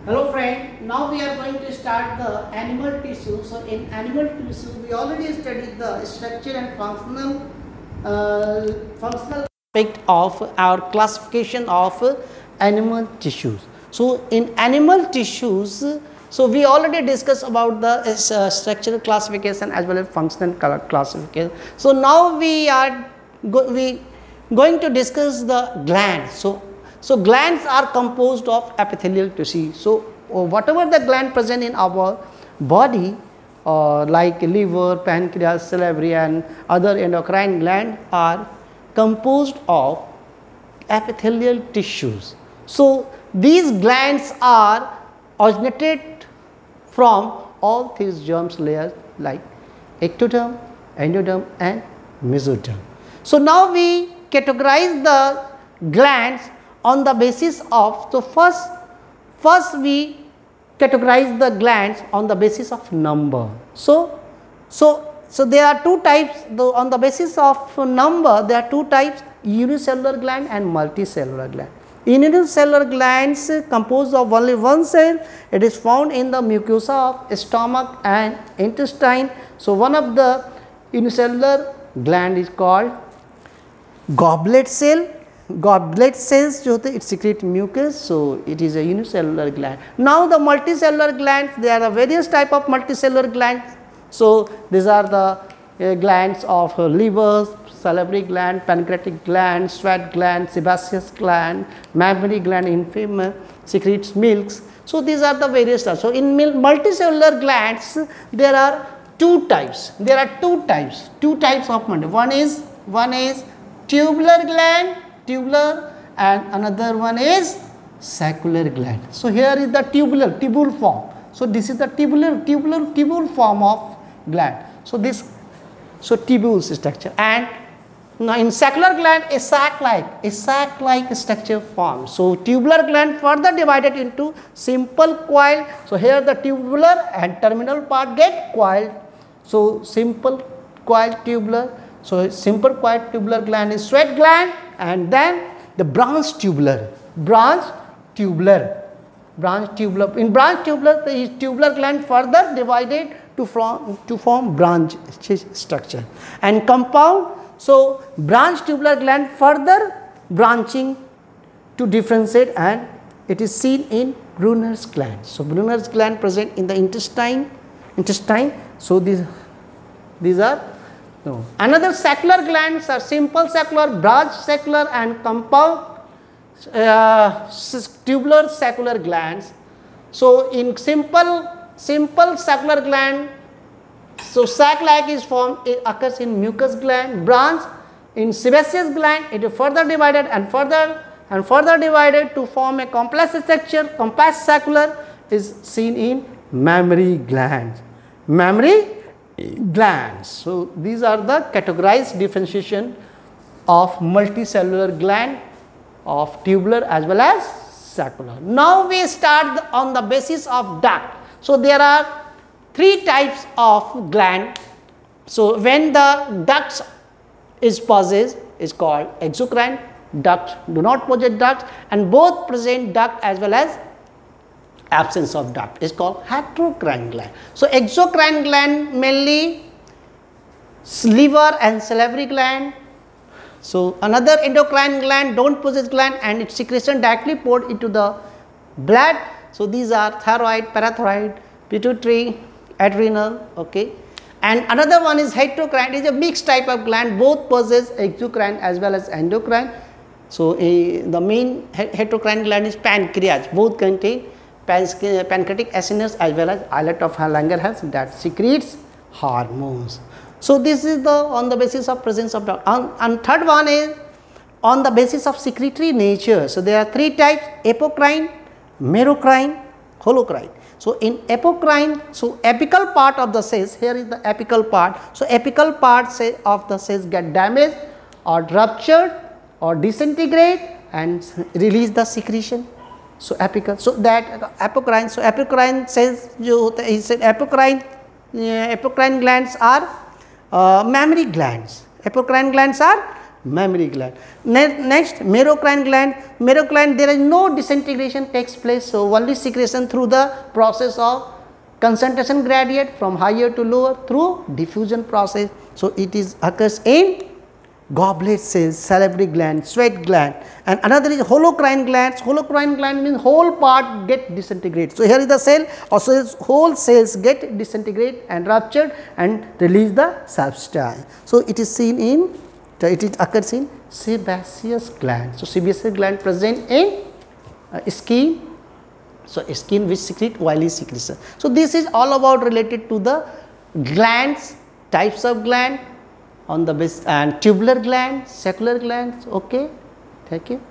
Hello friend, now we are going to start the animal tissue. So in animal tissue we already studied the structure and functional aspect of our classification of animal tissues. So in animal tissues, so we already discussed about the structural classification as well as functional classification. So now we are going to discuss the glands. So glands are composed of epithelial tissue. So whatever the gland present in our body, like liver, pancreas, salivary and other endocrine glands are composed of epithelial tissues. So these glands are originated from all these germs layers like ectoderm, endoderm and mesoderm. So now we categorize the glands on the basis of, so first we categorize the glands on the basis of number. So there are two types, on the basis of number there are two types, unicellular gland and multicellular gland. Unicellular glands composed of only one cell, it is found in the mucosa of stomach and intestine. So one of the unicellular gland is called goblet cell. Goblet cells जो होते हैं it secrete mucus, so it is a unicellular gland. Now the multicellular glands, there are various type of multicellular glands. So these are the glands of liver, salivary gland, pancreatic gland, sweat gland, sebaceous gland, mammary gland in female secretes milks. So these are the various types. So in multicellular glands there are two types. There are two types of one is tubular gland, and another one is saccular gland. So here is the tubule form. So this is the tubule form of gland. So tubule structure, and now in saccular gland a sac-like structure forms. So tubular gland further divided into simple coil. So here the tubular and terminal part get coiled. So simple coil tubular. So simple coil tubular gland is sweat gland, and then the branch tubular. In branch tubular, the tubular gland further divided to form branch structure and compound. So branch tubular gland further branching to differentiate, and it is seen in Brunner's gland. So Brunner's gland present in the intestine. So these are another saccular glands are simple saccular, branch saccular and compound tubular saccular glands. So in simple saccular gland, so sac-like is formed, it occurs in mucous gland. Branch in sebaceous gland, it is further divided and further divided to form a complex structure. Compact saccular is seen in mammary glands. So these are the categorized differentiation of multicellular gland, of tubular as well as saccular. Now we start on the basis of duct. So there are three types of gland. So when the ducts is possessed is called exocrine, duct do not possess duct, and both present duct as well as absence of duct is called heterocrine gland. So exocrine gland mainly liver and salivary gland. So another endocrine gland don't possess gland, and its secretion directly poured into the blood. So these are thyroid, parathyroid, pituitary, adrenal, okay. And another one is heterocrine, it is a mixed type of gland, both possess exocrine as well as endocrine. So the main heterocrine gland is pancreas, both contain pancreatic acinus as well as islet of Langerhans that secretes hormones. So this is on the basis of presence of duct. And third one is on the basis of secretory nature. So there are three types: apocrine, merocrine, holocrine. So in apocrine, so apical part of the cells, here is the apical part. So apical part of the cells get damaged or ruptured or disintegrate and release the secretion. So apical, so that apocrine, so apocrine cells he said apocrine glands are mammary glands. Apocrine glands are mammary gland. Next, merocrine gland. Merocrine, there is no disintegration takes place. So, only secretion through the process of concentration gradient from higher to lower through diffusion process. So, it is occurs in goblet cells, salivary gland, sweat gland, and another is holocrine glands. Holocrine gland means whole part get disintegrate. So, here is the cell, also whole cells get disintegrate and ruptured and release the substance. So, it is seen in, it occurs in sebaceous gland. So, sebaceous gland present in skin. So, skin which secrete oily secretion. So, this is all about related to the glands, types of gland on the base, and tubular gland, saccular glands. Okay, thank you.